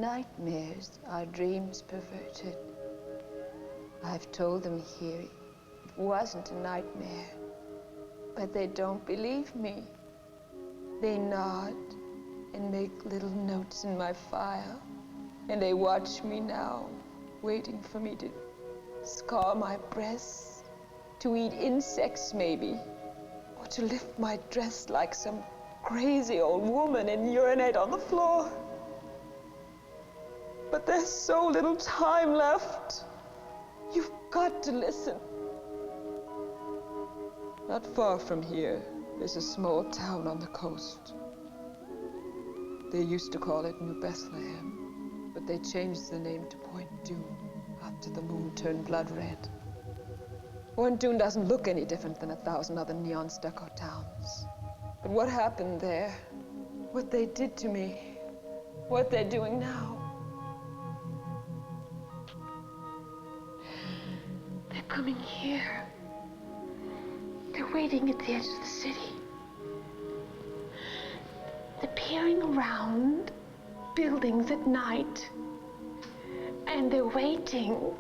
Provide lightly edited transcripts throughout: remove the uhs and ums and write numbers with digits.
nightmares, our dreams perverted. I've told them here it wasn't a nightmare, but they don't believe me. They nod and make little notes in my file, and they watch me now, waiting for me to scar my breasts, to eat insects maybe, or to lift my dress like some crazy old woman and urinate on the floor. But there's so little time left. You've got to listen. Not far from here, there's a small town on the coast. They used to call it New Bethlehem, but they changed the name to Point Dune after the moon turned blood red. Point Dune doesn't look any different than 1,000 other neon stucco towns. But what happened there, what they did to me, what they're doing now, they're coming here. They're waiting at the edge of the city. They're peering around buildings at night. And they're waiting.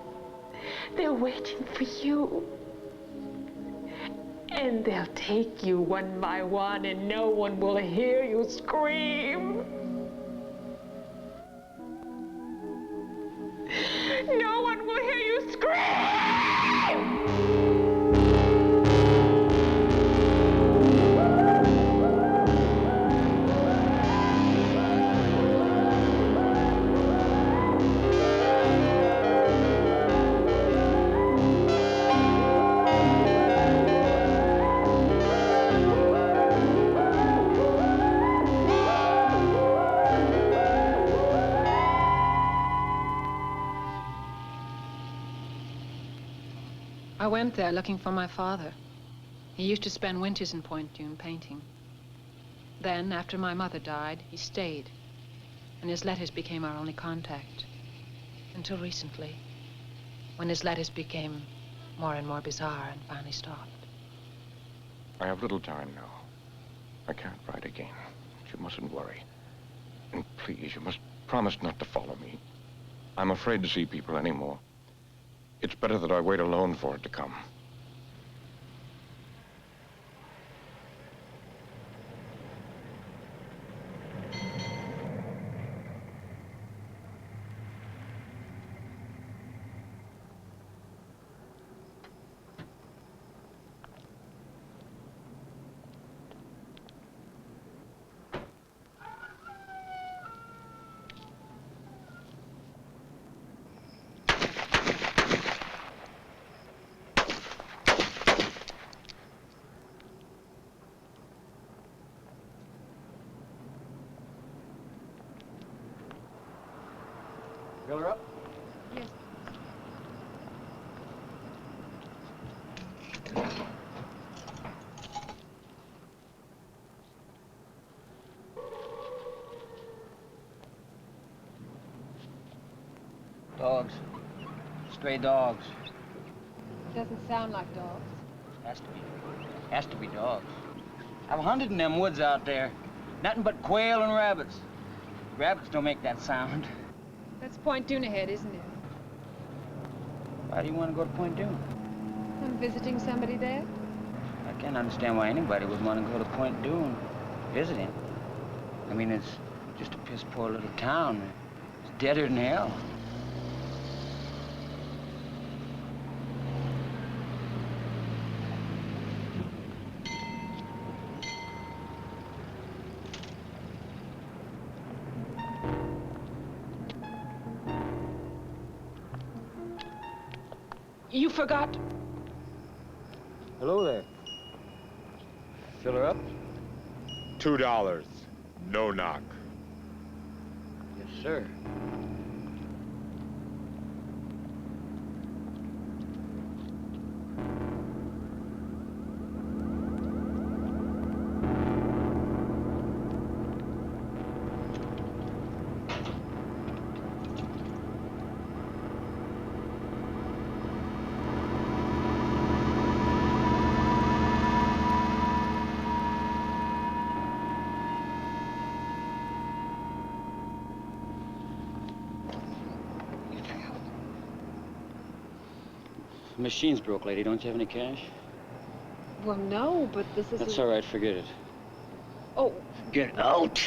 They're waiting for you. And they'll take you one by one, and no one will hear you scream. No one will hear you scream! I went there looking for my father. He used to spend winters in Point Dune painting. Then, after my mother died, he stayed, and his letters became our only contact. Until recently, when his letters became more and more bizarre and finally stopped. I have little time now. I can't write again. You mustn't worry. And please, you must promise not to follow me. I'm afraid to see people anymore. It's better that I wait alone for it to come. Fill her up? Yes. Dogs. Stray dogs. Doesn't sound like dogs. Has to be. Has to be dogs. I've hunted in them woods out there. Nothing but quail and rabbits. Rabbits don't make that sound. That's Point Dune ahead, isn't it? Why do you want to go to Point Dune? I'm visiting somebody there. I can't understand why anybody would want to go to Point Dune visiting. I mean, it's just a piss poor little town. It's deader than hell. You forgot. Hello there. Fill her up? $2. No knock. Yes, sir. The machine's broke, lady. Don't you have any cash? Well, no, but this is... That's all right. Forget it. Oh. Get out!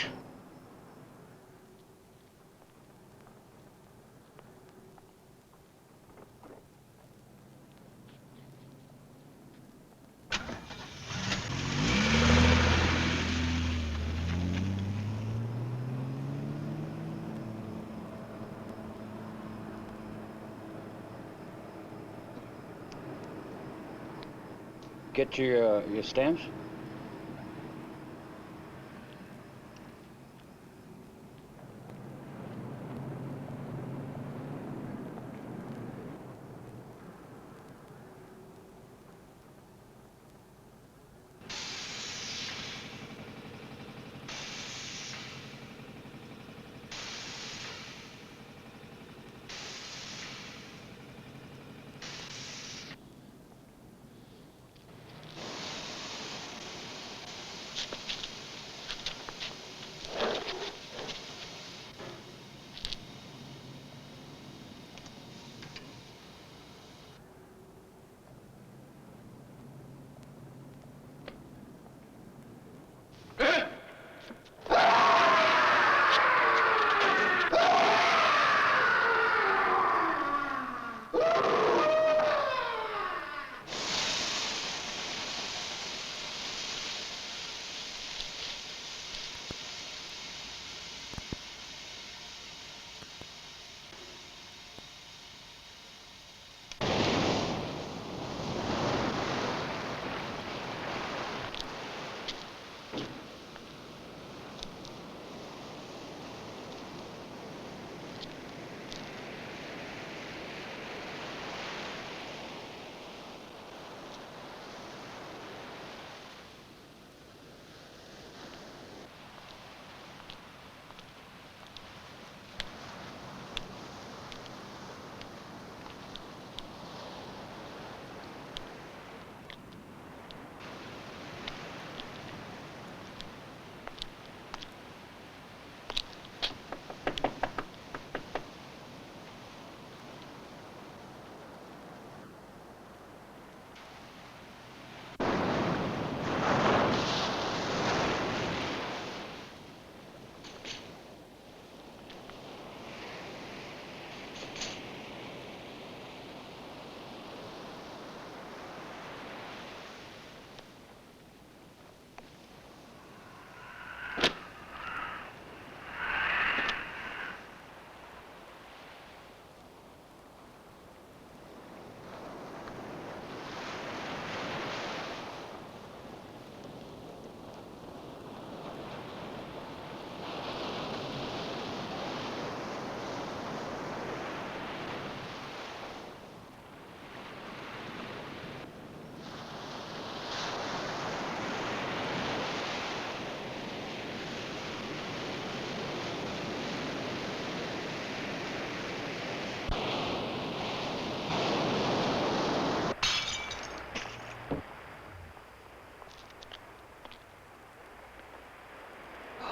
Get your stamps?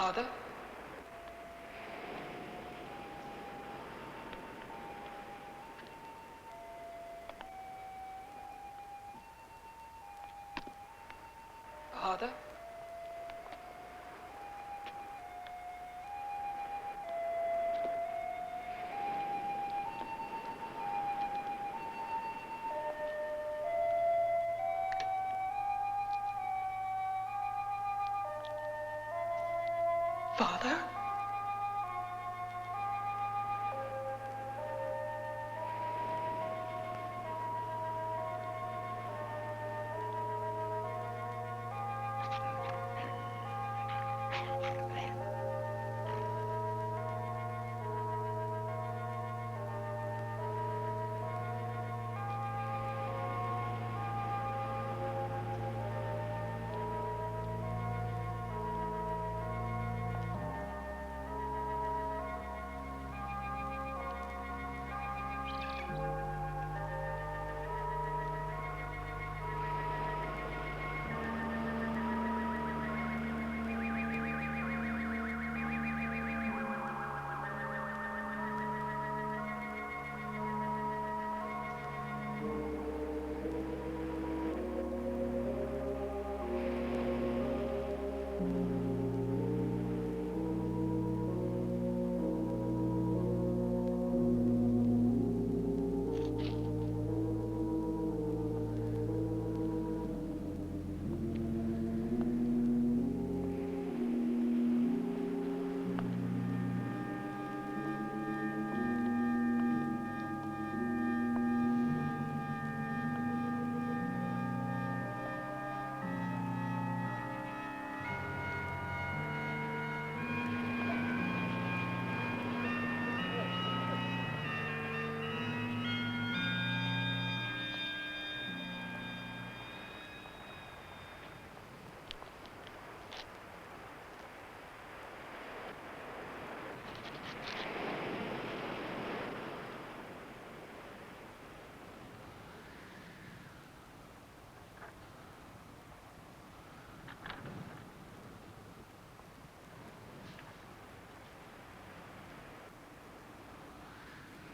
Father? Father? Father?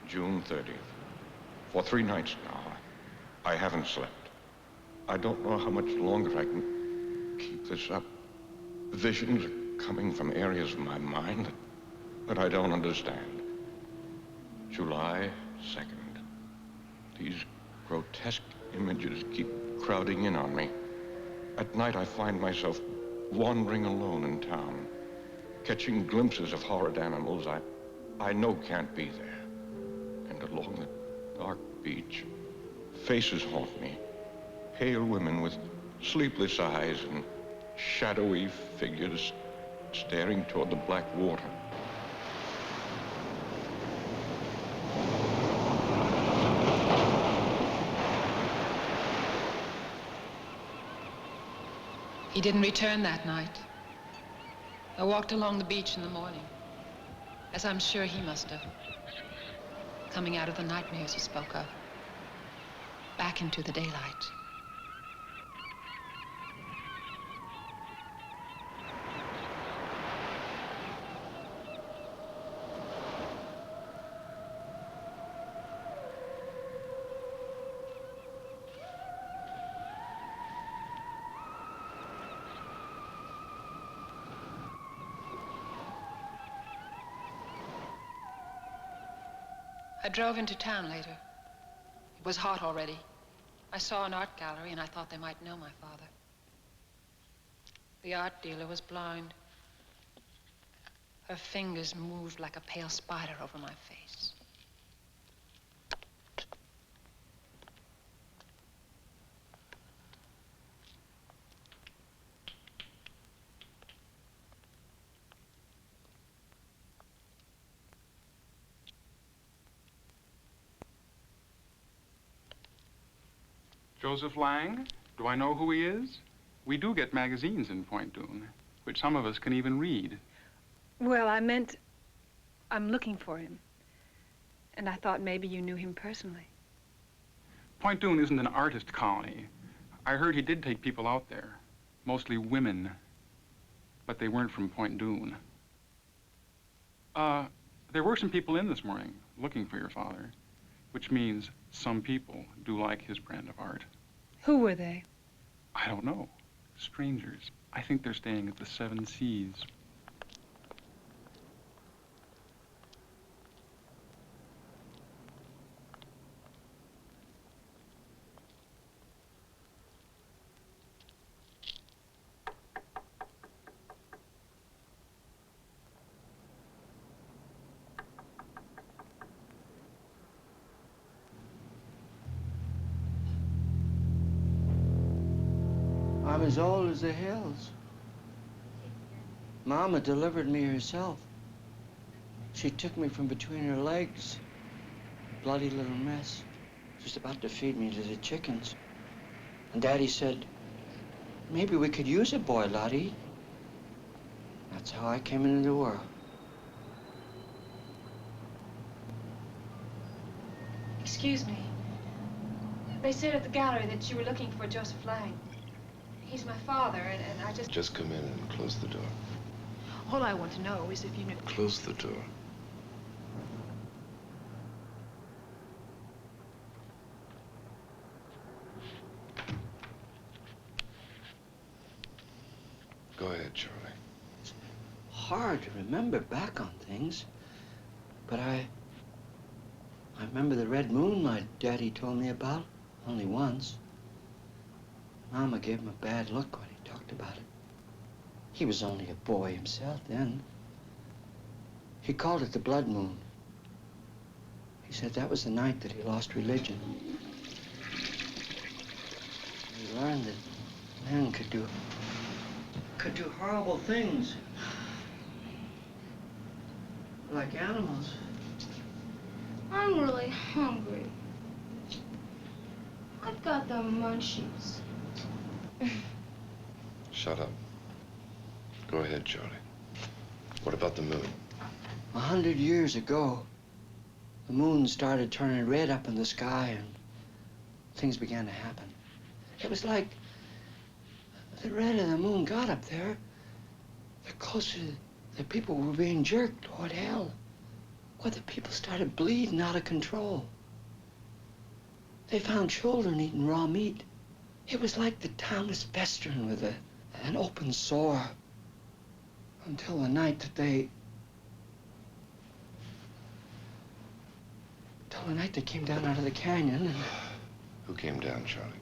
June 30th. For 3 nights now, I haven't slept. I don't know how much longer I can keep this up. Visions are coming from areas of my mind that I don't understand. July 2nd. These grotesque images keep crowding in on me. At night, I find myself wandering alone in town, catching glimpses of horrid animals I know can't be there. And along the dark beach, faces haunt me. Pale women with sleepless eyes and shadowy figures staring toward the black water. He didn't return that night. I walked along the beach in the morning, as I'm sure he must have, coming out of the nightmares he spoke of, back into the daylight. I drove into town later. It was hot already. I saw an art gallery and I thought they might know my father. The art dealer was blind. Her fingers moved like a pale spider over my face. Joseph Lang? Do I know who he is? We do get magazines in Point Dume, which some of us can even read. Well, I meant I'm looking for him. And I thought maybe you knew him personally. Point Dume isn't an artist colony. I heard he did take people out there, mostly women, but they weren't from Point Dume. There were some people in this morning looking for your father, which means some people do like his brand of art. Who were they? I don't know. Strangers. I think they're staying at the Seven Seas. I'm as old as the hills. Mama delivered me herself. She took me from between her legs. Bloody little mess. Just about to feed me to the chickens. And Daddy said, maybe we could use a boy, Lottie. That's how I came into the world. Excuse me. They said at the gallery that you were looking for Joseph Lang. He's my father, and I just... Just come in and close the door. All I want to know is if you knew... Close the door. Go ahead, Charlie. It's hard to remember back on things, but I remember the red moon my daddy told me about, only once. Mama gave him a bad look when he talked about it. He was only a boy himself then. He called it the blood moon. He said that was the night that he lost religion. He learned that men could do horrible things. Like animals. I'm really hungry. I've got the munchies. Shut up. Go ahead, Charlie. What about the moon? 100 years ago, the moon started turning red up in the sky and things began to happen. It was like the red of the moon got up there, the closer the people were being jerked toward hell. Well, the people started bleeding out of control. They found children eating raw meat. It was like the town was festering with an open sore. Until the night that they... Till the night they came down out of the canyon and... Who came down, Charlie?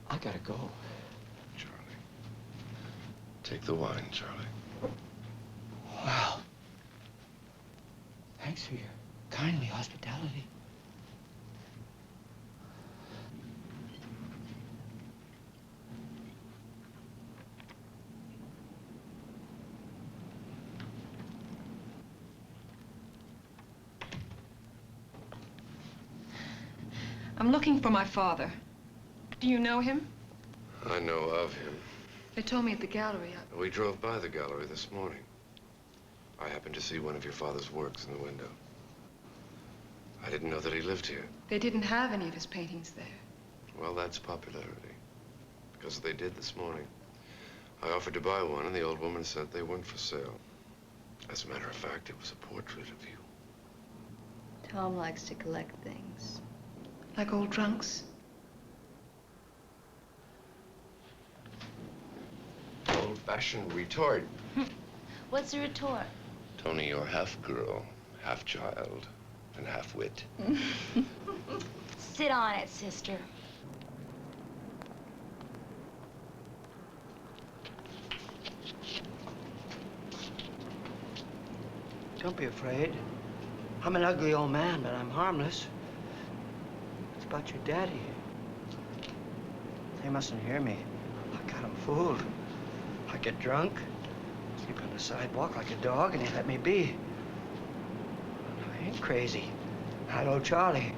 I gotta go. Charlie. Take the wine, Charlie. Well, thanks for your kindly hospitality. I'm looking for my father. Do you know him? I know of him. They told me at the gallery. We drove by the gallery this morning. I happened to see one of your father's works in the window. I didn't know that he lived here. They didn't have any of his paintings there. Well, that's popularity. Because they did this morning. I offered to buy one, and the old woman said they weren't for sale. As a matter of fact, it was a portrait of you. Tom likes to collect things. Like old trunks? Old-fashioned retort. What's a retort? Tony, you're half girl, half child, and half wit. Sit on it, sister. Don't be afraid. I'm an ugly old man, but I'm harmless. It's about your daddy. They mustn't hear me. I got him fooled. I get drunk, sleep on the sidewalk like a dog, and they let me be. I ain't crazy. I know Charlie.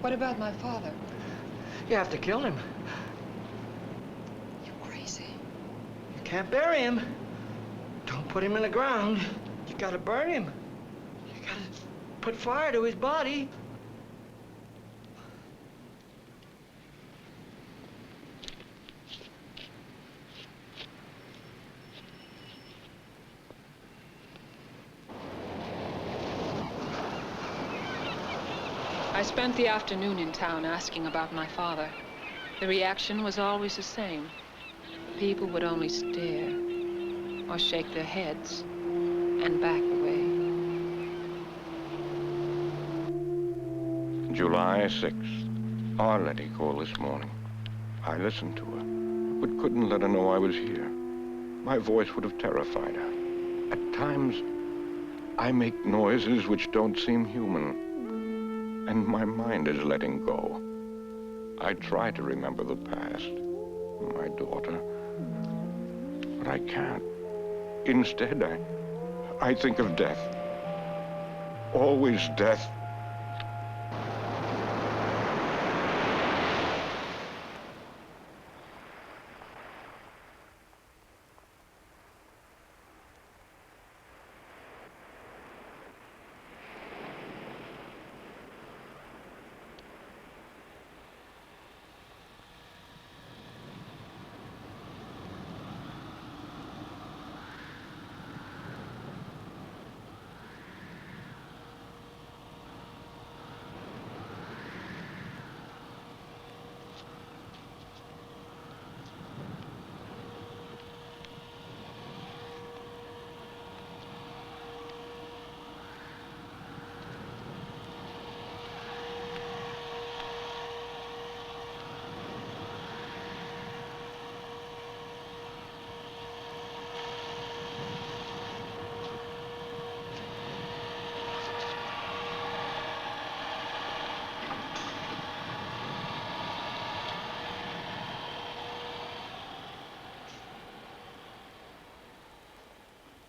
What about my father? You have to kill him. You're crazy. You can't bury him. Don't put him in the ground. You gotta burn him. You gotta put fire to his body. I spent the afternoon in town asking about my father. The reaction was always the same. People would only stare or shake their heads and back away. July 6th. Our Letty called this morning. I listened to her, but couldn't let her know I was here. My voice would have terrified her. At times, I make noises which don't seem human. And my mind is letting go. I try to remember the past, my daughter, but I can't. Instead, I think of death. Always death.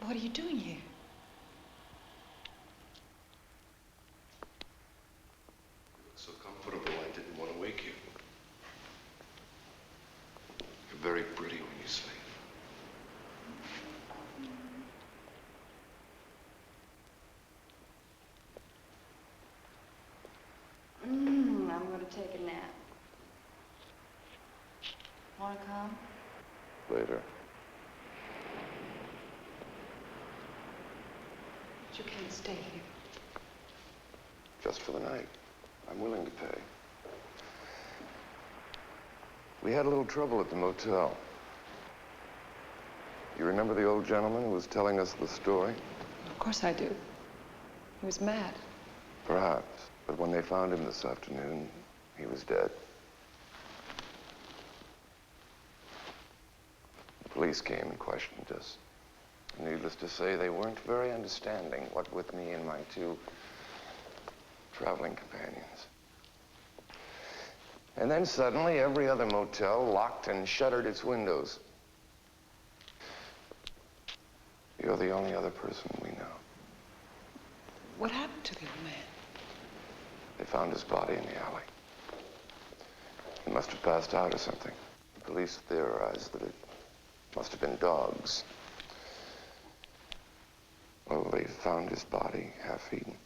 What are you doing here? You look so comfortable, I didn't want to wake you. You're very pretty when you sleep. I'm going to take a nap. Want to come? Later. you can't stay here. Just for the night. I'm willing to pay. We had a little trouble at the motel. You remember the old gentleman who was telling us the story? Of course I do. He was mad. Perhaps. But when they found him this afternoon, he was dead. The police came and questioned us. Needless to say, they weren't very understanding, what with me and my two traveling companions. And then suddenly, every other motel locked and shuttered its windows. You're the only other person we know. What happened to the old man? They found his body in the alley. He must have passed out or something. The police theorized that it must have been dogs. Well, they found his body half-eaten.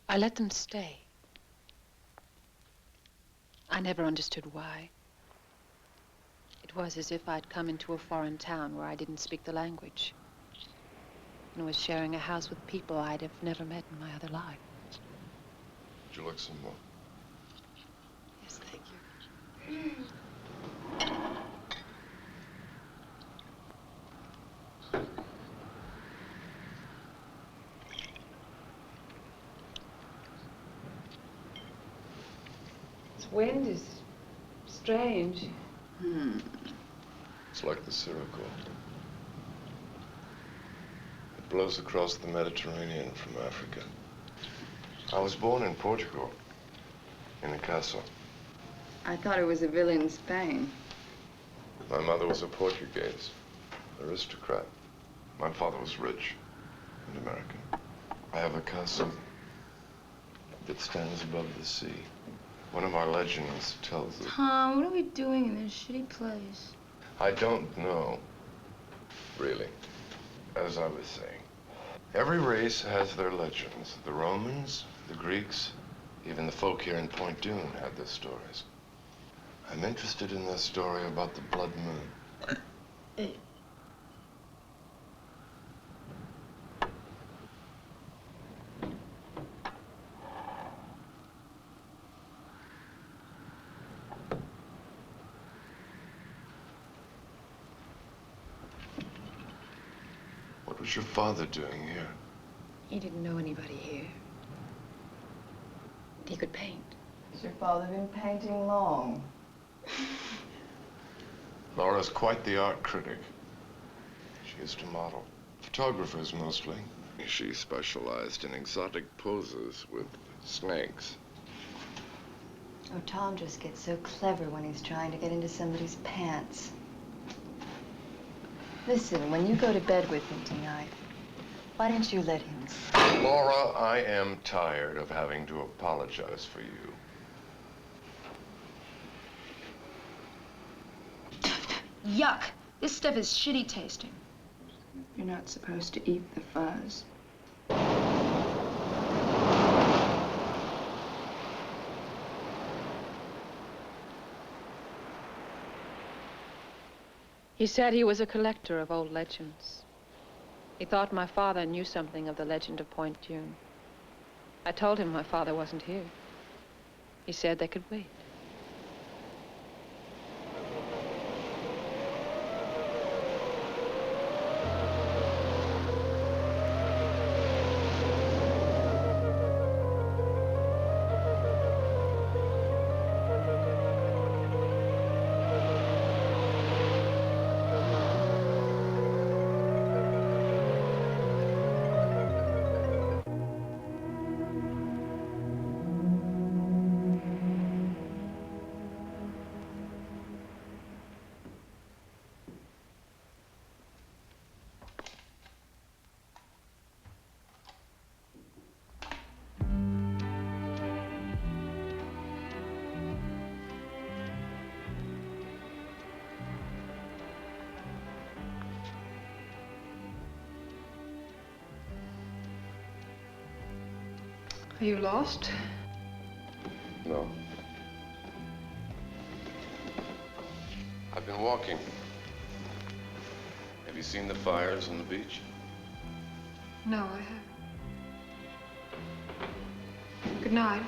I let them stay. I never understood why. It was as if I'd come into a foreign town where I didn't speak the language and was sharing a house with people I'd have never met in my other life. Would you like some more? Yes, thank you. This wind is strange. It's like the Sirocco. It blows across the Mediterranean from Africa. I was born in Portugal, in a castle. I thought it was a villa in Spain. My mother was a Portuguese, aristocrat. My father was rich and American. I have a castle that stands above the sea. One of our legends tells it. Tom, what are we doing in this shitty place? I don't know, really. As I was saying, every race has their legends. The Romans, the Greeks, even the folk here in Point Dune had their stories. I'm interested in this story about the blood moon. What was your father doing here? He didn't know anybody here. He could paint. Has your father been painting long? Laura's quite the art critic. She used to model. Photographers mostly. She specialized in exotic poses with snakes. Oh, Tom just gets so clever when he's trying to get into somebody's pants. Listen, when you go to bed with him tonight, why don't you let him sleep? Laura, I am tired of having to apologize for you. Yuck! This stuff is shitty tasting. You're not supposed to eat the fuzz. He said he was a collector of old legends. He thought my father knew something of the legend of Point Dune. I told him my father wasn't here. He said they could wait. Are you lost? No. I've been walking. Have you seen the fires on the beach? No, I haven't. Good night.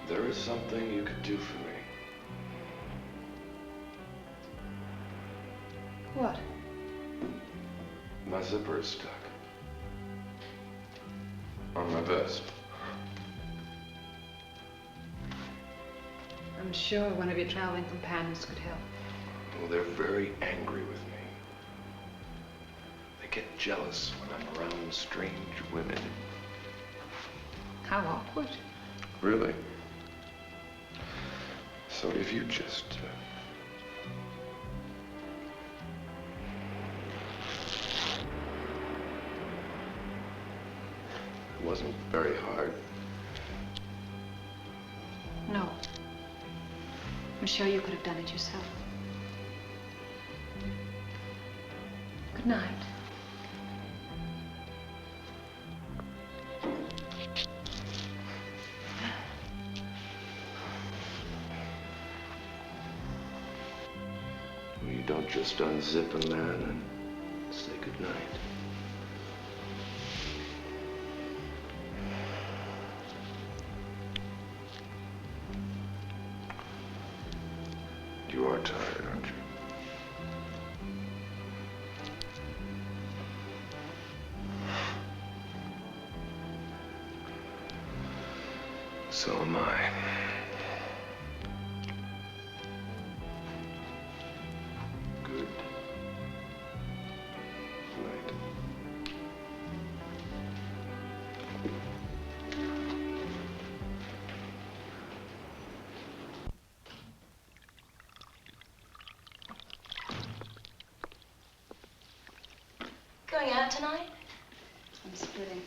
There is something you could do for me. What? My zipper is stuck. On my vest. I'm sure one of your traveling companions could help. Well, they're very angry with me. They get jealous when I'm around strange women. How awkward. Really? So if you just... It wasn't very hard. No. I'm sure you could have done it yourself. Good night. You don't just unzip a man and say goodnight. You are tired, aren't you? So am I. Good night. Going out tonight? I'm splitting.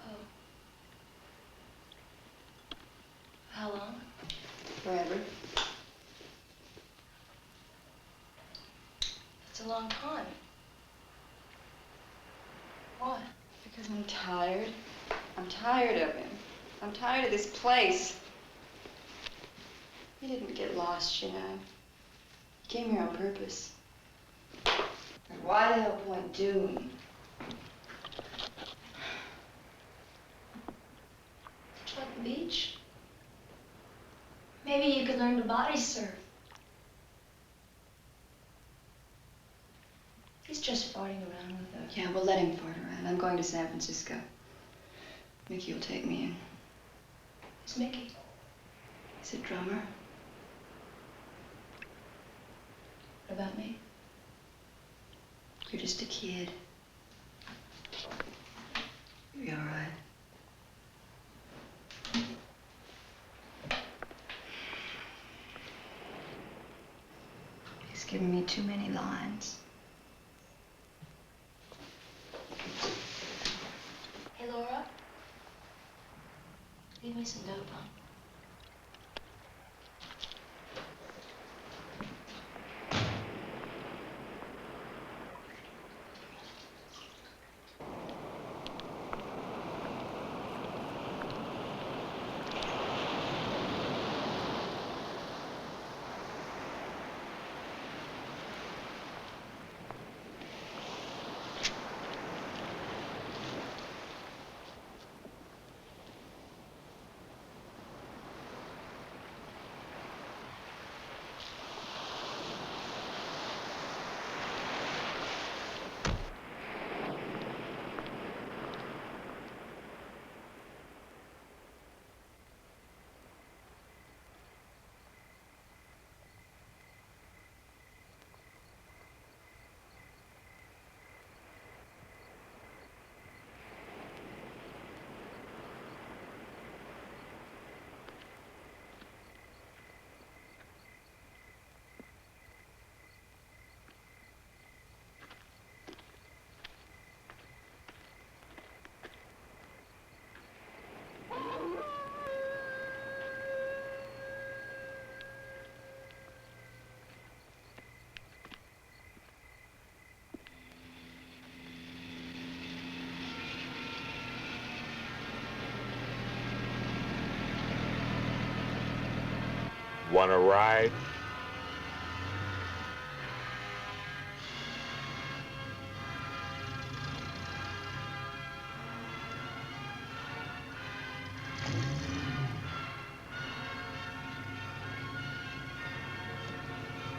Oh. How long? Forever. That's a long time. Why? Because I'm tired. I'm tired of him. I'm tired of this place. He didn't get lost, you know. He came here on purpose. And why the hell Point Doom? Like the beach? Maybe you could learn to body surf. He's just farting around with us. Yeah, we'll let him fart around. I'm going to San Francisco. Mickey will take me in. Who's Mickey? He's a drummer. What about me? You're just a kid. You'll be all right. He's given me too many lines. Hey, Laura. Leave me some dope, huh? Want a ride?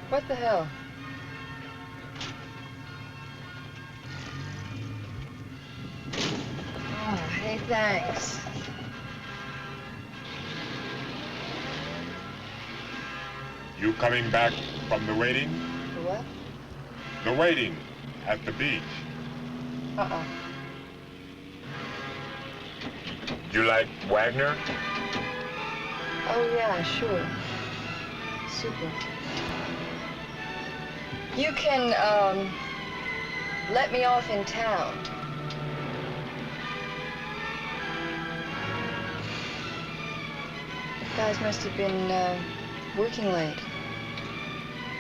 What the hell? Oh, hey, thanks. You coming back from the waiting? The what? The waiting at the beach. Uh-uh. You like Wagner? Oh, yeah, sure. Super. You can, let me off in town. You guys must have been, working late.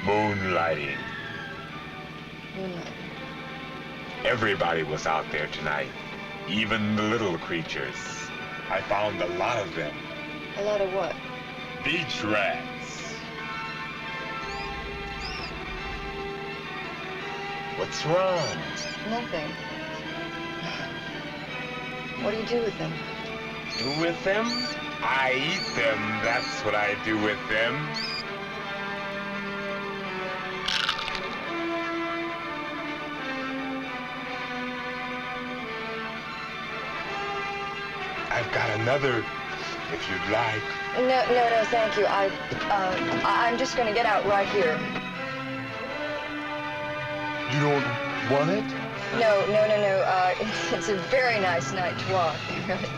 Moonlighting. Moonlight. Everybody was out there tonight. Even the little creatures. I found a lot of them. A lot of what? Beach rats. What's wrong? Nothing. What do you do with them? Do with them? I eat them. That's what I do with them. I've got another, if you'd like. No, thank you. I'm just gonna get out right here. You don't want it? No. It's a very nice night to walk. Really.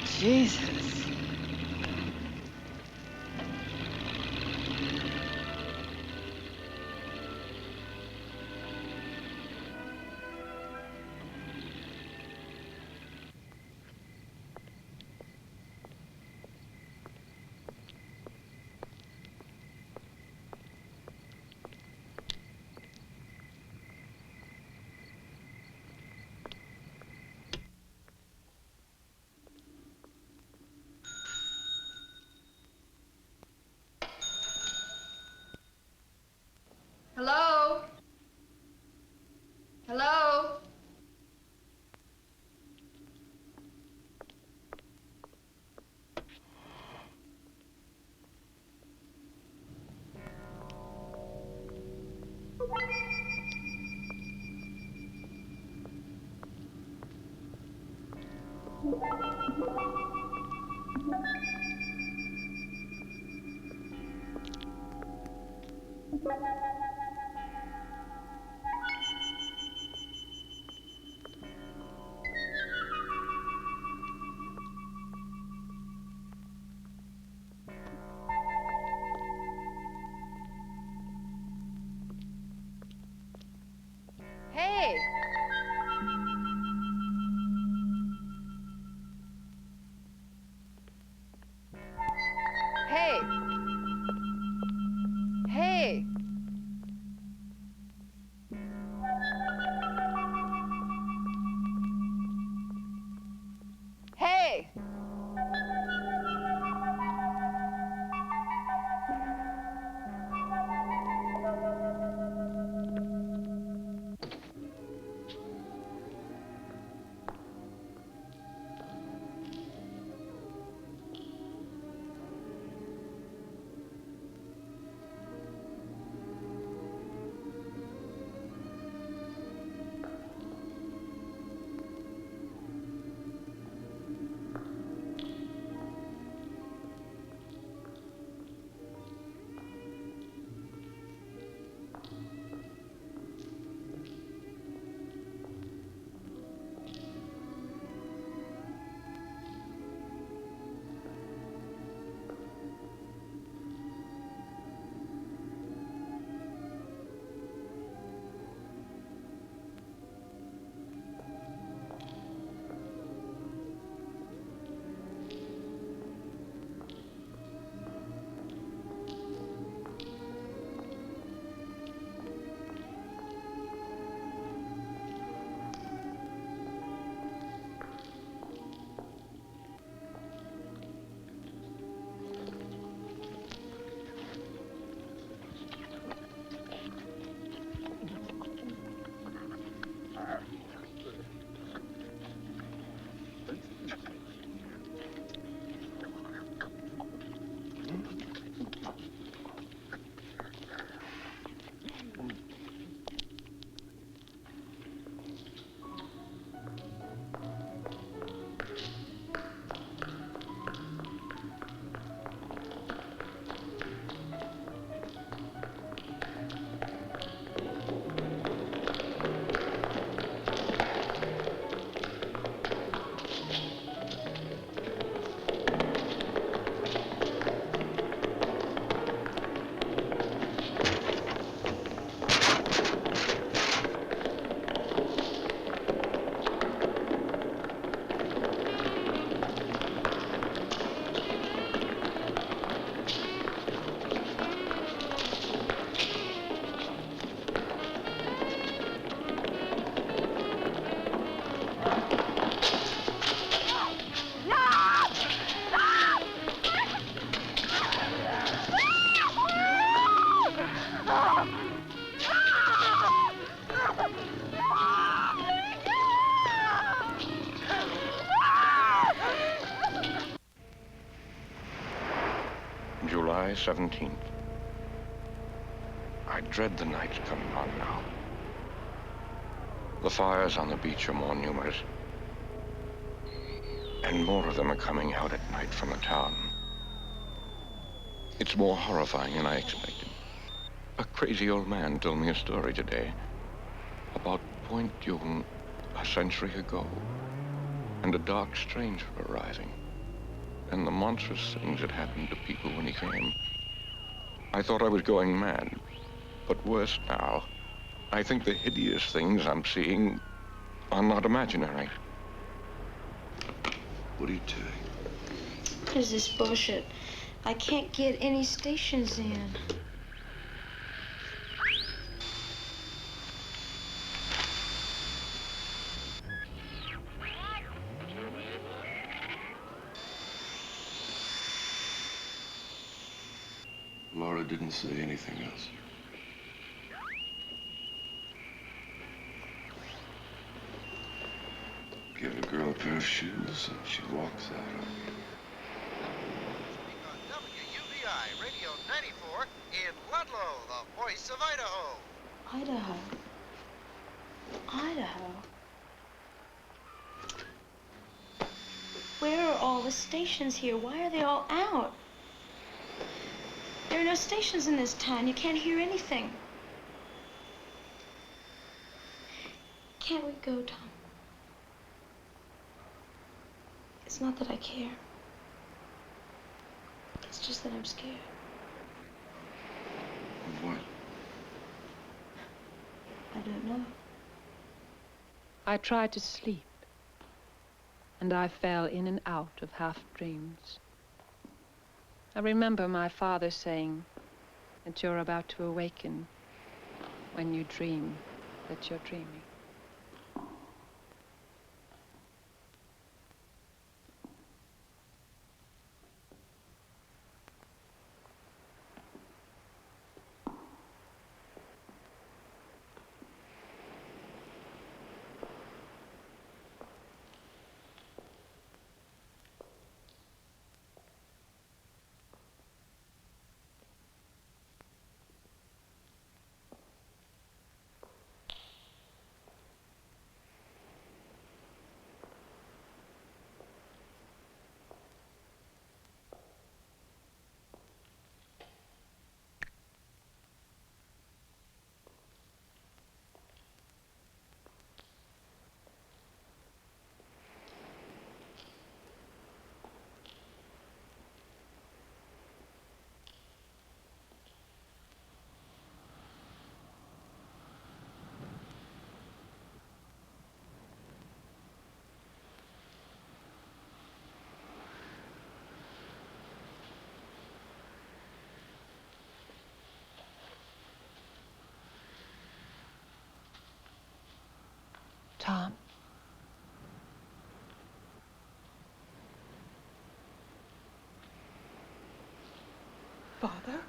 Jesus. Hello? Hello? Hey! Hey! Hey! July 17th. I dread the nights coming on now. The fires on the beach are more numerous, and more of them are coming out at night from the town. It's more horrifying than I expected. A crazy old man told me a story today about Point Dume a century ago, and a dark stranger arriving, and the monstrous things that happened to people when he came. I thought I was going mad, but worse now. I think the hideous things I'm seeing are not imaginary. What are you doing? What is this bullshit? I can't get any stations in. Laura didn't say anything else. Give a girl a pair of shoes and she walks out on you. WUVI Radio 94 in Ludlow, the voice of Idaho. Idaho. Idaho. Where are all the stations here? Why are they all out? There are no stations in this town. You can't hear anything. Can't we go, Tom? It's not that I care. It's just that I'm scared. Of what? I don't know. I tried to sleep, and I fell in and out of half-dreams. I remember my father saying that you're about to awaken when you dream that you're dreaming. Tom. Father?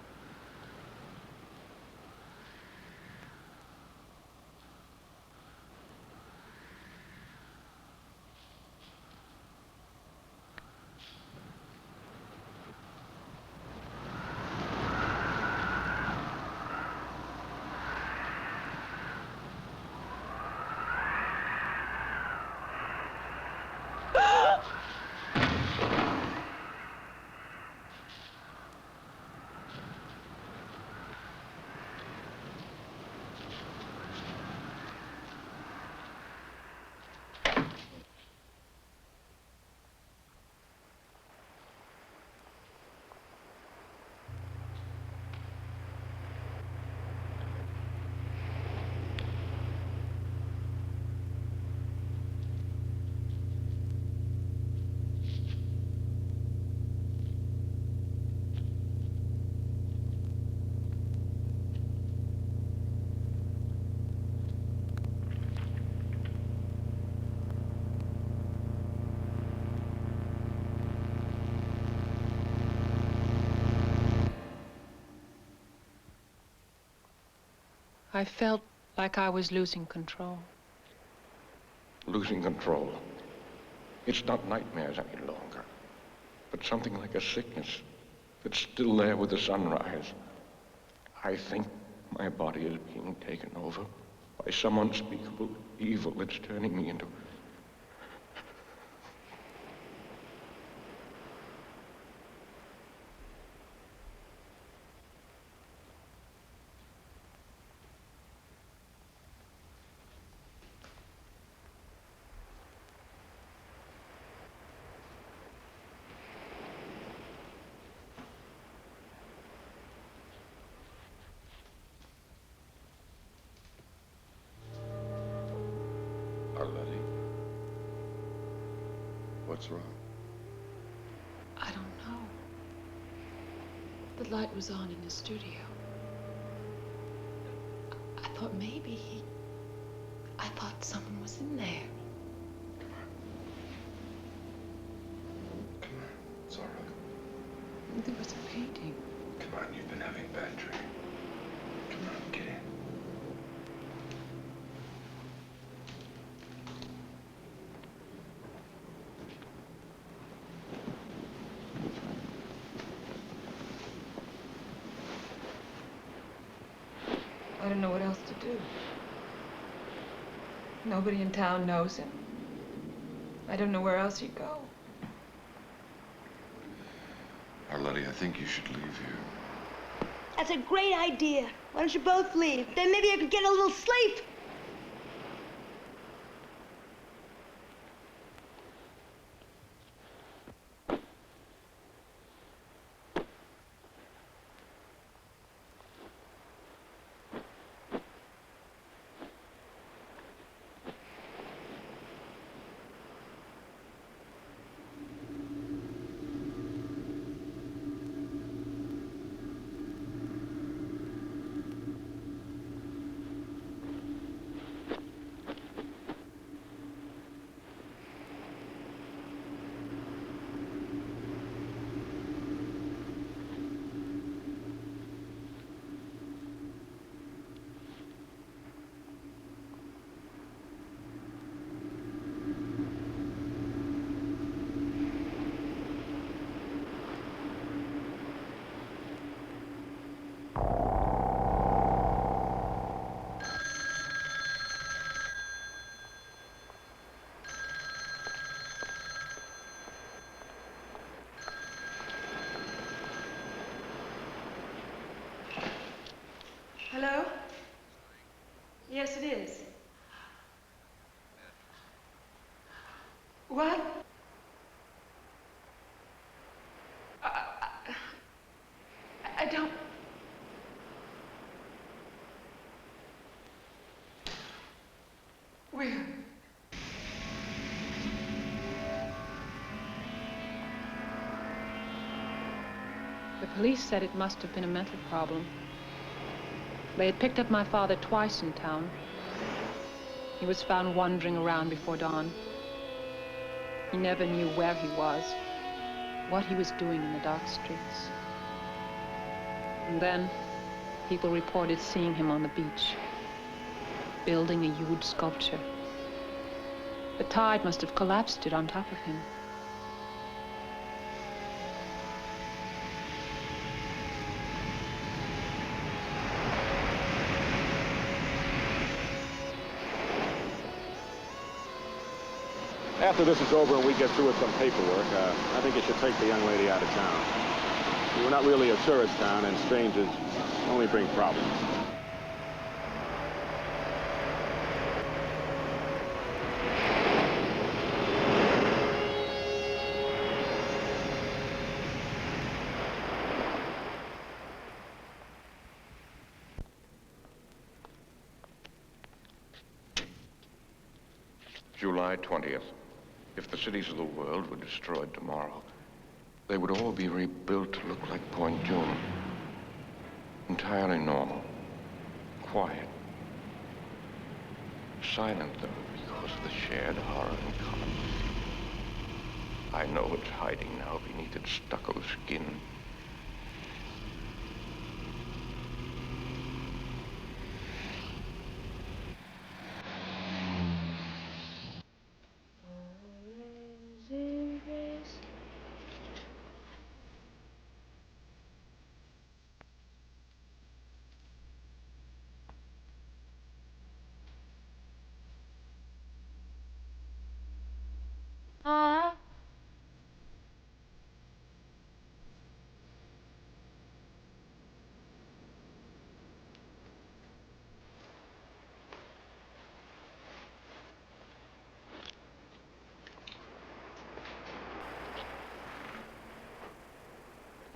I felt like I was losing control. Losing control. It's not nightmares any longer, but something like a sickness, that's still there with the sunrise. I think my body is being taken over by some unspeakable evil that's turning me into... Arletty? What's wrong? I don't know. The light was on in the studio. I thought maybe I thought someone was in there. Come on. It's all right. There was a painting. Come on, you've been having a bad dream. Come on, get in. I don't know what else to do. Nobody in town knows him. I don't know where else he'd go. Arletty, I think you should leave here. That's a great idea. Why don't you both leave? Then maybe I could get a little sleep. Hello? Yes, it is. What? I don't... Where? The police said it must have been a mental problem. They had picked up my father twice in town. He was found wandering around before dawn. He never knew where he was, what he was doing in the dark streets. And then, people reported seeing him on the beach, building a huge sculpture. The tide must have collapsed it on top of him. After this is over and we get through with some paperwork, I think you should take the young lady out of town. We're not really a tourist town, and strangers only bring problems. July 20th. If the cities of the world were destroyed tomorrow, they would all be rebuilt to look like Point June. Entirely normal. Quiet. Silent, though, because of the shared horror in common. I know it's hiding now beneath its stucco skin.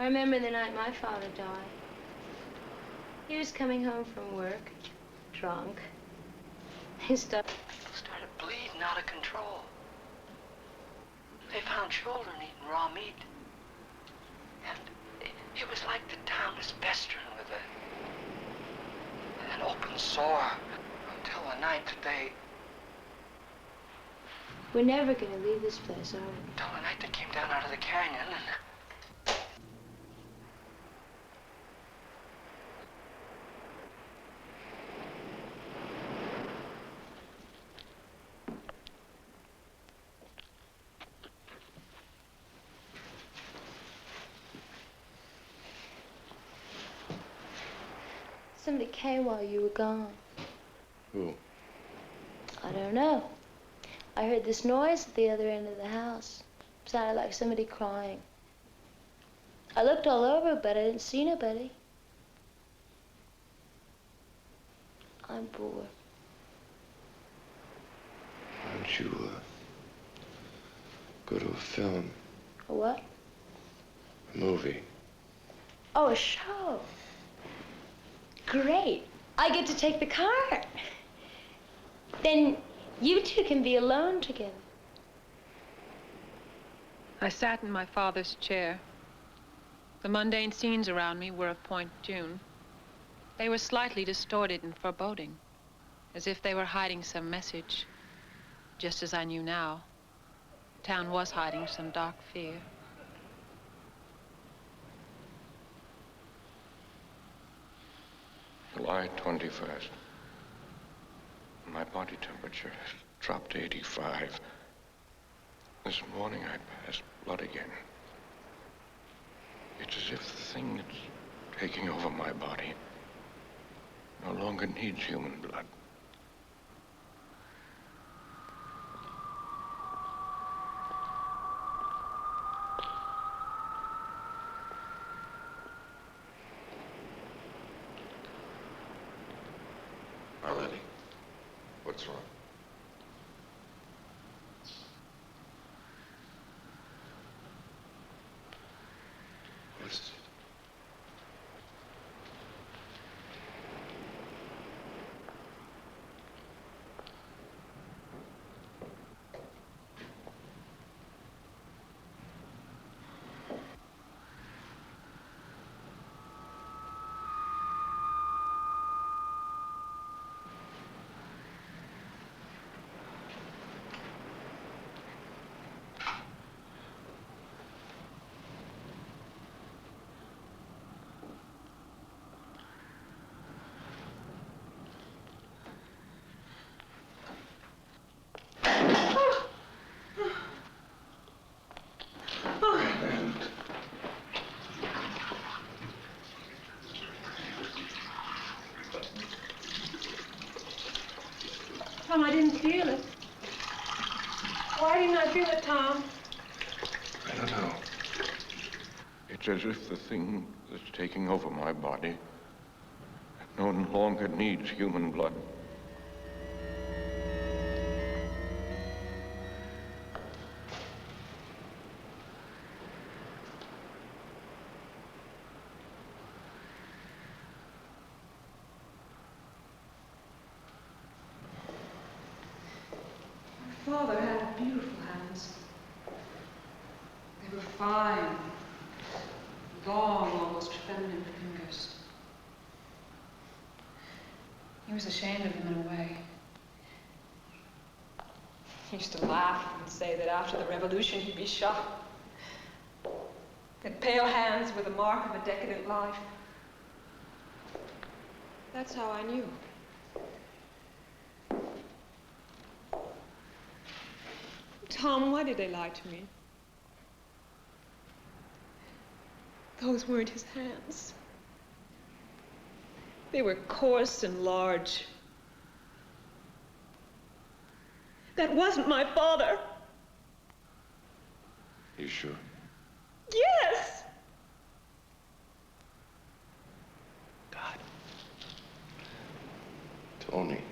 remember the night my father died. He was coming home from work, drunk. He started Bleeding out of control. They found children eating raw meat. And it was like the town was festering with an open sore until the night that they... We're never gonna leave this place, are we? Until the night they came down out of the canyon and... Somebody came while you were gone. Who? I don't know. I heard this noise at the other end of the house. It sounded like somebody crying. I looked all over, but I didn't see nobody. I'm bored. Why don't you, go to a film? A what? A movie. Oh, a show. Great. I get to take the car. Then you two can be alone together. I sat in my father's chair. The mundane scenes around me were of Point June. They were slightly distorted and foreboding, as if they were hiding some message, just as I knew now. The town was hiding some dark fear. July 21st. My body temperature has dropped to 85. This morning I passed blood again. It's as if the thing that's taking over my body no longer needs human blood. Marlene, what's wrong? What is it? Tom, I didn't feel it. Why didn't I feel it, Tom? I don't know. It's as if the thing that's taking over my body no longer needs human blood. Father had beautiful hands. They were fine, long, almost feminine fingers. He was ashamed of them in a way. He used to laugh and say that after the revolution he'd be shot. That pale hands were the mark of a decadent life. That's how I knew. Tom, why did they lie to me? Those weren't his hands. They were coarse and large. That wasn't my father. You sure? Yes! God. Tony.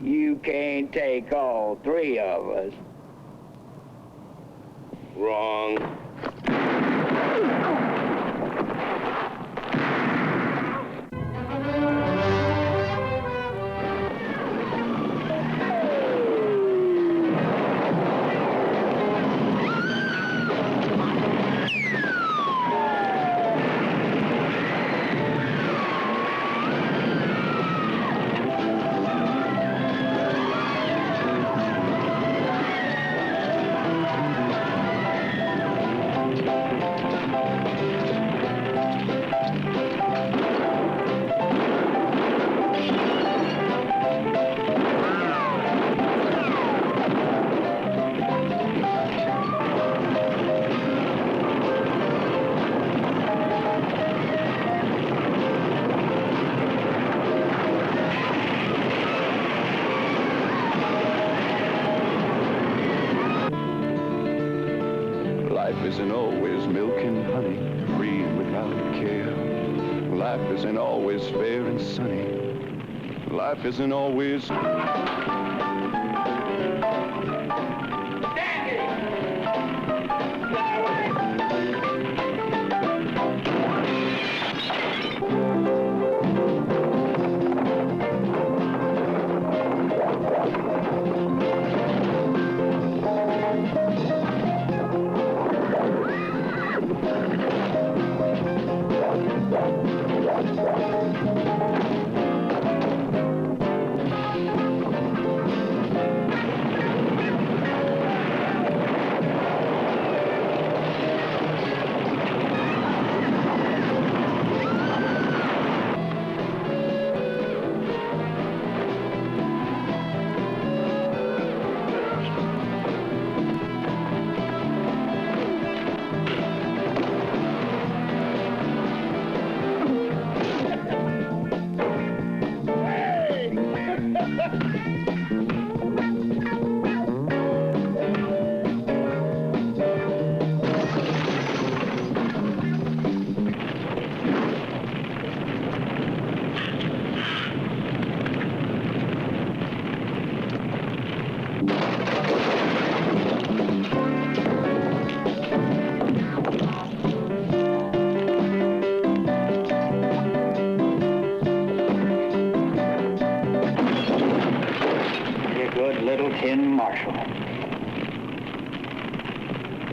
You can't take all three of us. Wrong. Life isn't always milk and honey, free and without care. Life isn't always fair and sunny. Life isn't always...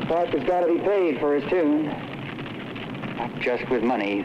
Parker's got to be paid for his tune. Not just with money.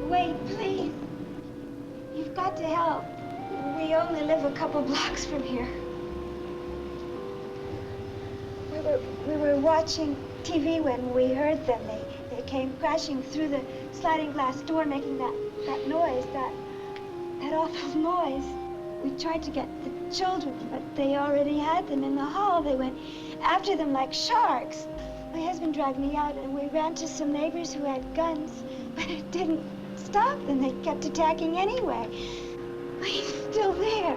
Wait, please. You've got to help. We only live a couple blocks from here. We were watching TV when we heard them. They came crashing through the sliding glass door, making that noise, that awful noise. We tried to get the children, but they already had them in the hall. They went after them like sharks. My husband dragged me out, and we ran to some neighbors who had guns, but it didn't stop them. They kept attacking anyway. He's still there.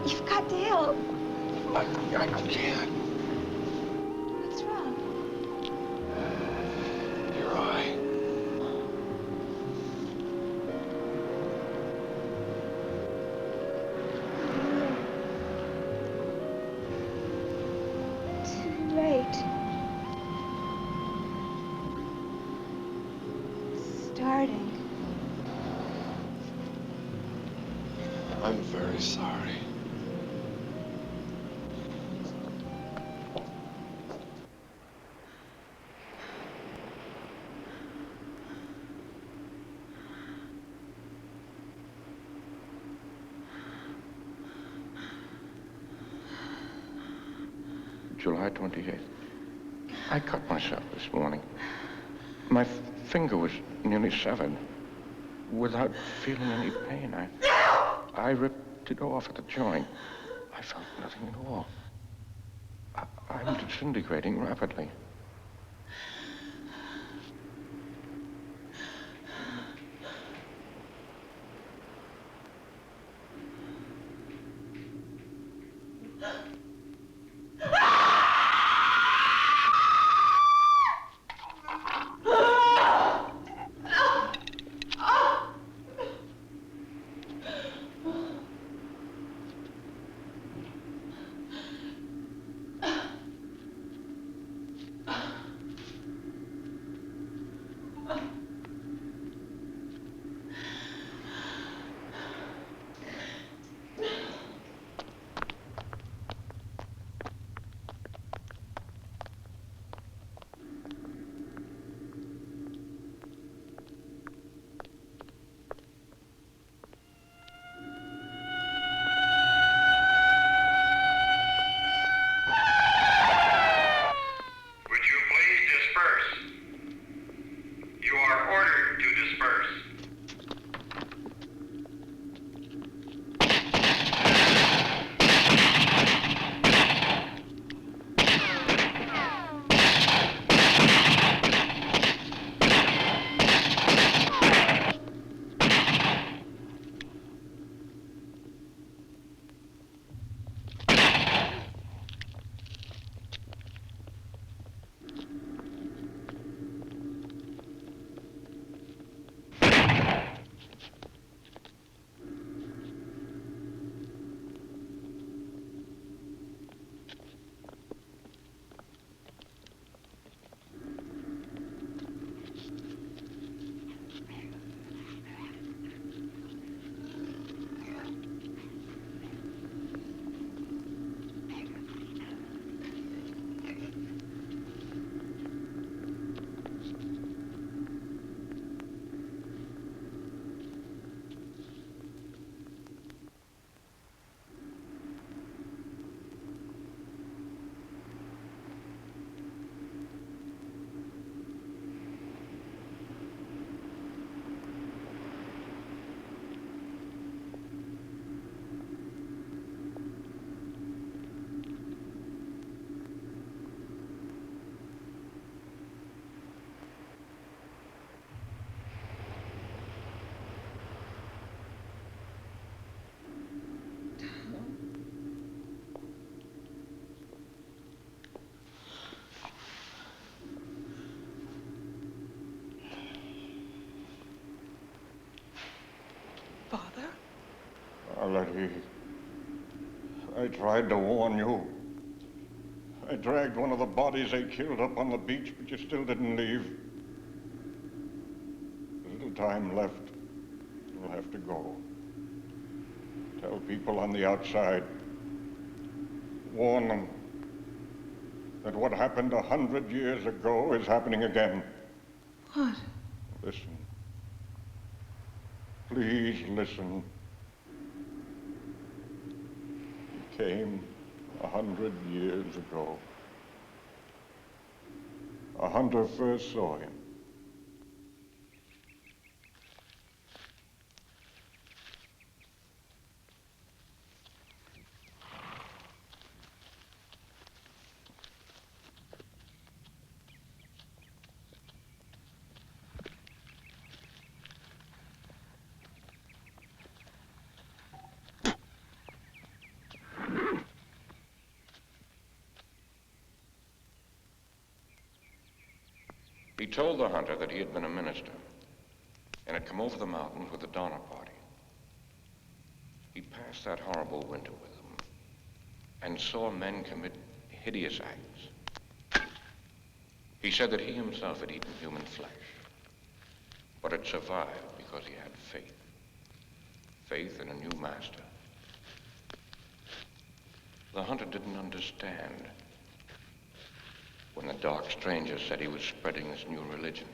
You've got to help. I can't. What's wrong? Your eye. Too late. Starting. I'm very sorry. July 28th. I cut myself this morning. My finger was nearly severed. Without feeling any pain, I ripped it off at the joint. I felt nothing at all. I'm disintegrating rapidly. Letty. I tried to warn you. I dragged one of the bodies they killed up on the beach, but you still didn't leave. There's little time left. You'll have to go. Tell people on the outside. Warn them that what happened 100 years ago is happening again. What? Listen. Please listen. He came 100 years ago. A hunter first saw him. He told the hunter that he had been a minister and had come over the mountains with the Donner Party. He passed that horrible winter with them and saw men commit hideous acts. He said that he himself had eaten human flesh, but had survived because he had faith. Faith in a new master. The hunter didn't understand when the dark stranger said he was spreading this new religion.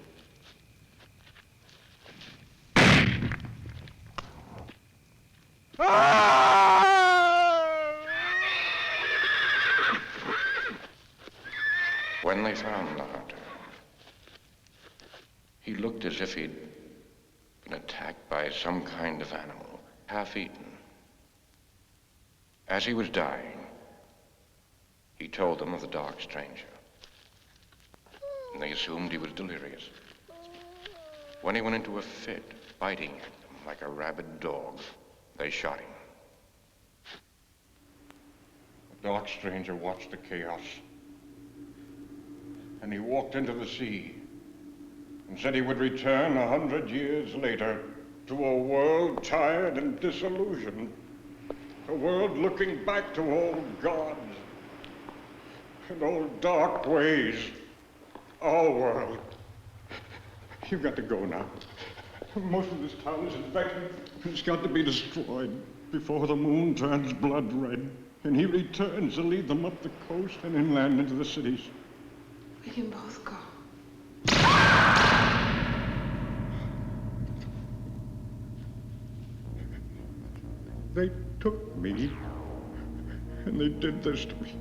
When they found the hunter, he looked as if he'd been attacked by some kind of animal, half-eaten. As he was dying, he told them of the dark stranger. And they assumed he was delirious. When he went into a fit, biting at them like a rabid dog, they shot him. The dark stranger watched the chaos. And he walked into the sea and said he would return 100 years later to a world tired and disillusioned. A world looking back to old gods and old dark ways. Our world. You've got to go now. Most of this town is infected. It's got to be destroyed before the moon turns blood red. And he returns to lead them up the coast and inland into the cities. We can both go. They took me, and they did this to me.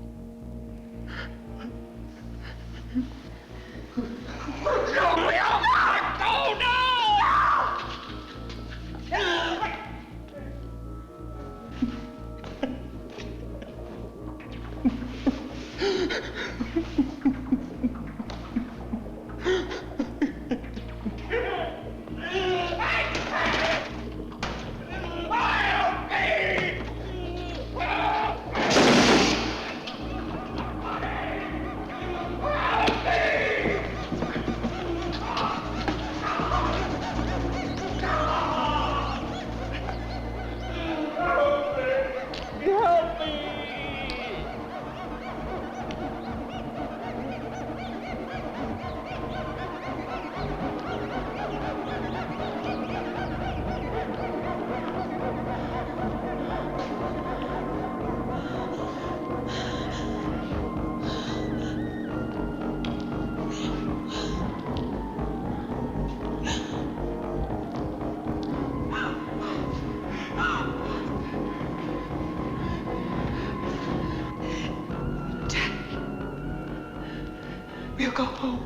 We'll go home.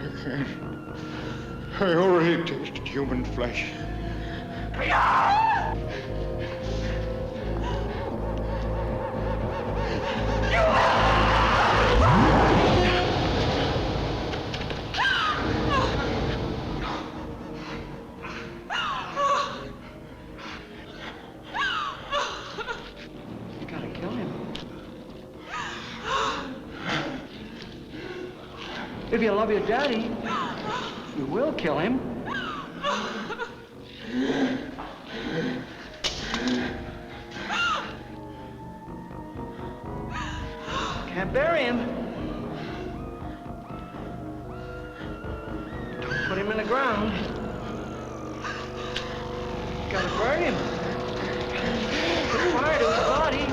I can't. I already tasted human flesh. If you love your daddy, you will kill him. Can't bury him. Don't put him in the ground. Gotta burn him. Put fire to his body.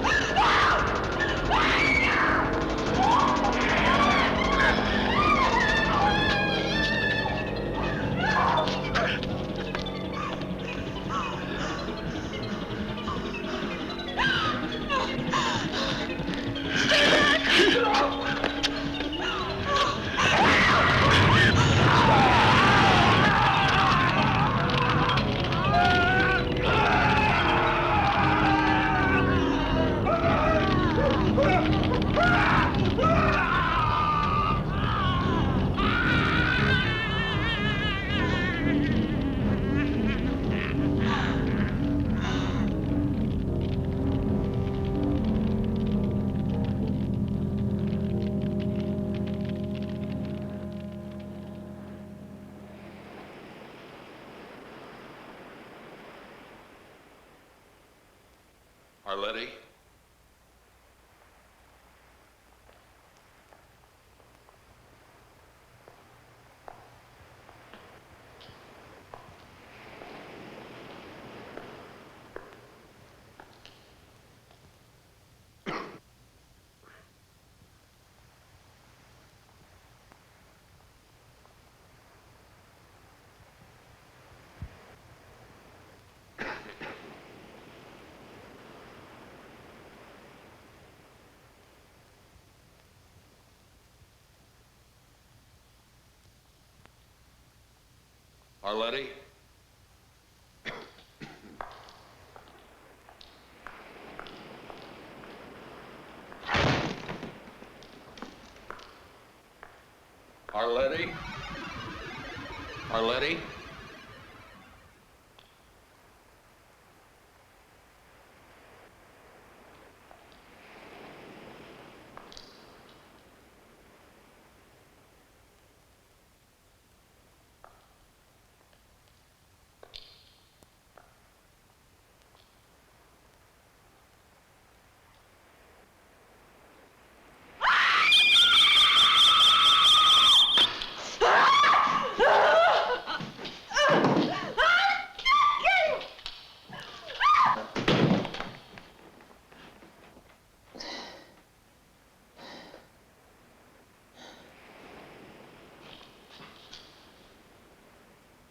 Arletty? Arletty? Arletty? Arletty?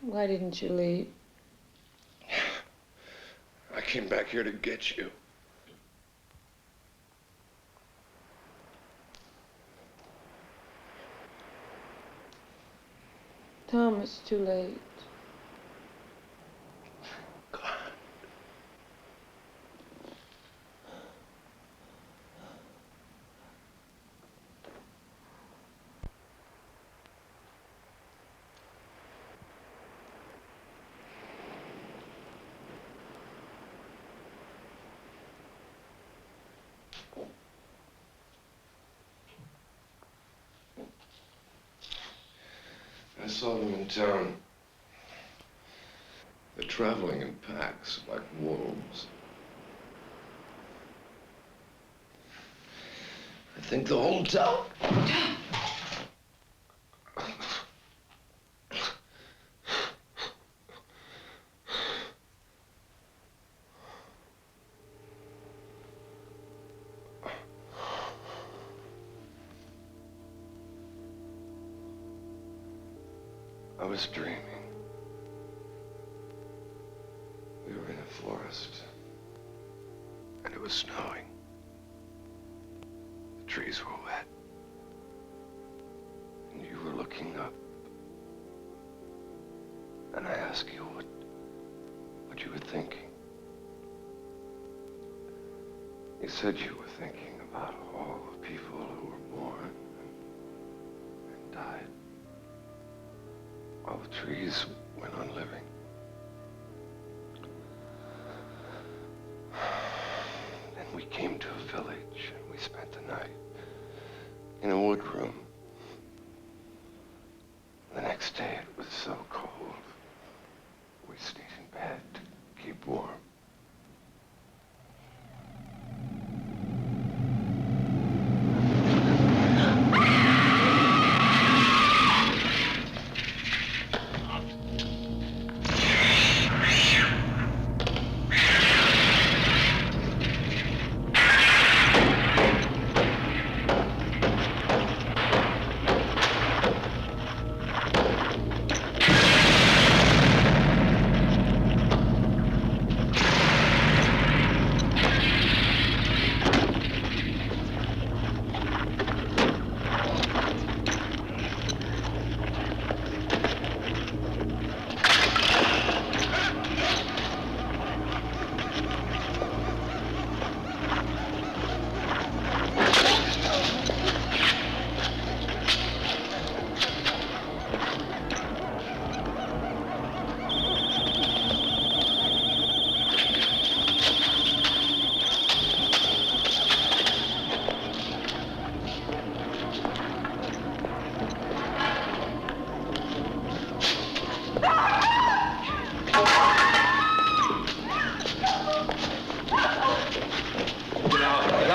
Why didn't you leave? I came back here to get you. Tom, it's too late. I saw them in town. They're traveling in packs like wolves. I think the whole town. I was dreaming. We were in a forest, and it was snowing. The trees were wet, and you were looking up. And I asked you what you were thinking. You said you were thinking about all the people who were born and died. While the trees went on living. Then we came to a village and we spent the night in a wood room. The next day it was so cold. We stayed in bed to keep warm.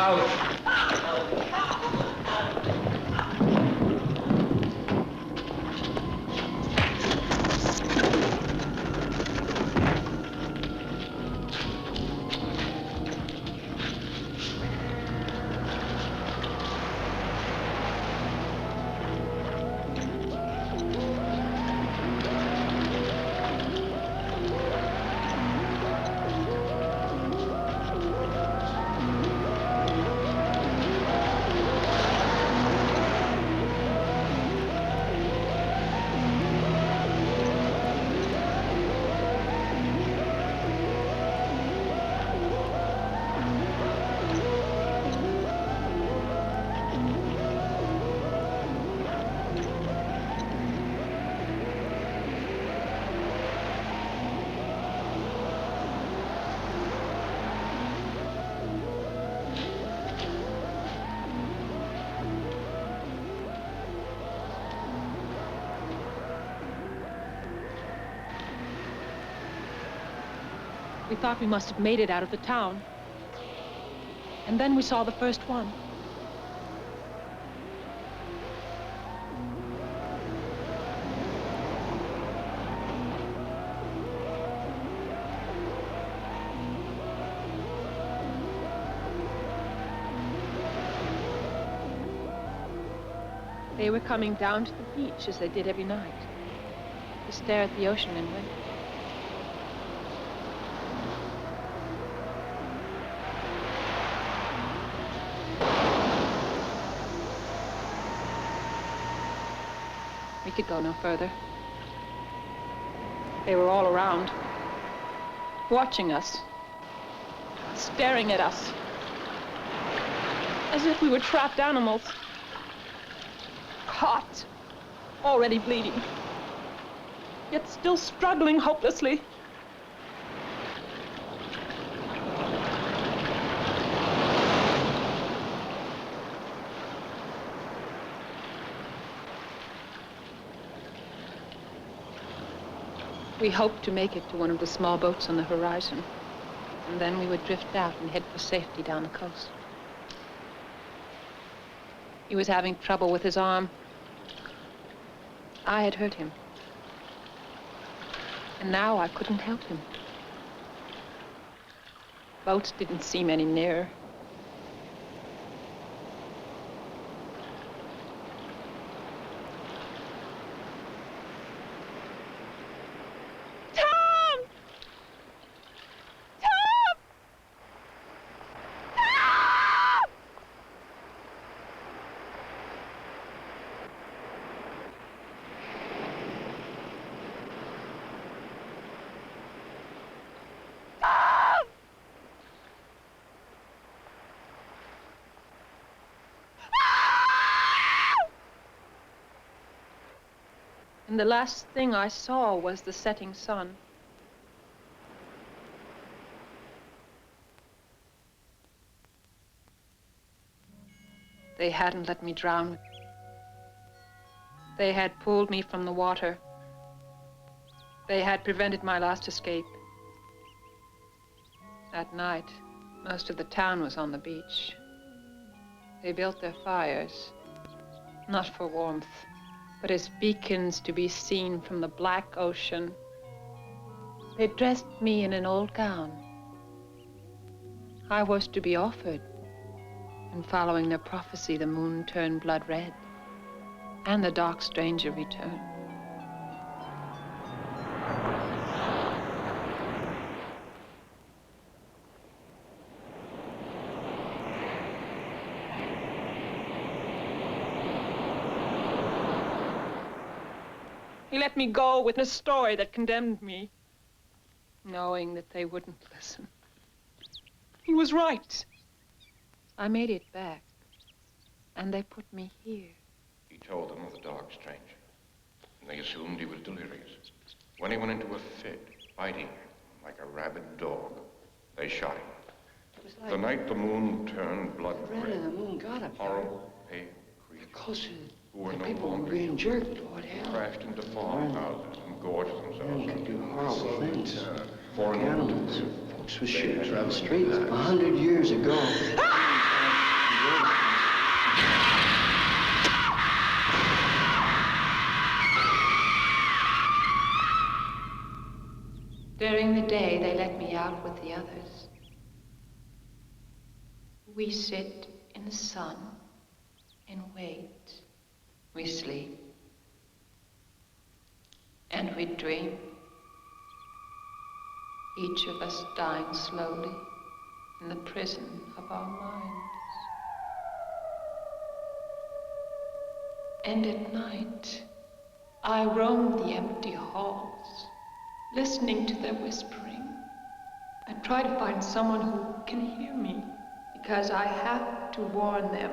out. We thought we must have made it out of the town. And then we saw the first one. They were coming down to the beach as they did every night, to stare at the ocean and wait. We could go no further. They were all around, watching us, staring at us, as if we were trapped animals, caught, already bleeding, yet still struggling hopelessly. We hoped to make it to one of the small boats on the horizon, and then we would drift out and head for safety down the coast. He was having trouble with his arm. I had hurt him. And now I couldn't help him. Boats didn't seem any nearer. And the last thing I saw was the setting sun. They hadn't let me drown. They had pulled me from the water. They had prevented my last escape. That night, most of the town was on the beach. They built their fires, not for warmth, but as beacons to be seen from the black ocean. They dressed me in an old gown. I was to be offered, and following their prophecy, the moon turned blood red, and the dark stranger returned. He let me go with a story that condemned me, knowing that they wouldn't listen. He was right. I made it back, and they put me here. He told them of the dark stranger, and they assumed he was delirious. When he went into a fit, biting like a rabid dog, they shot him. The night the moon turned blood red, And the moon got him. horrible, pale creatures Closer. who were The no people were longer being human, jerked. What hell? crashed into farmhouses and gorged themselves. Men can do horrible things. For Animals. Folks were shooting in the streets 100 years ago. day they let me out with the others. We sit in the sun and wait. We sleep. And we dream. Each of us dying slowly in the prison of our minds. And at night, I roam the empty halls, listening to their whispering. I try to find someone who can hear me, because I have to warn them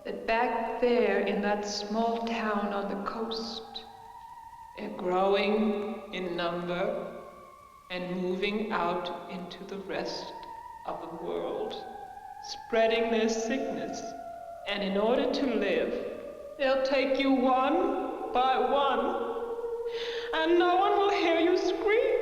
that back there in that small town on the coast, they're growing in number and moving out into the rest of the world, spreading their sickness. And in order to live, they'll take you one by one, and no one will hear you scream.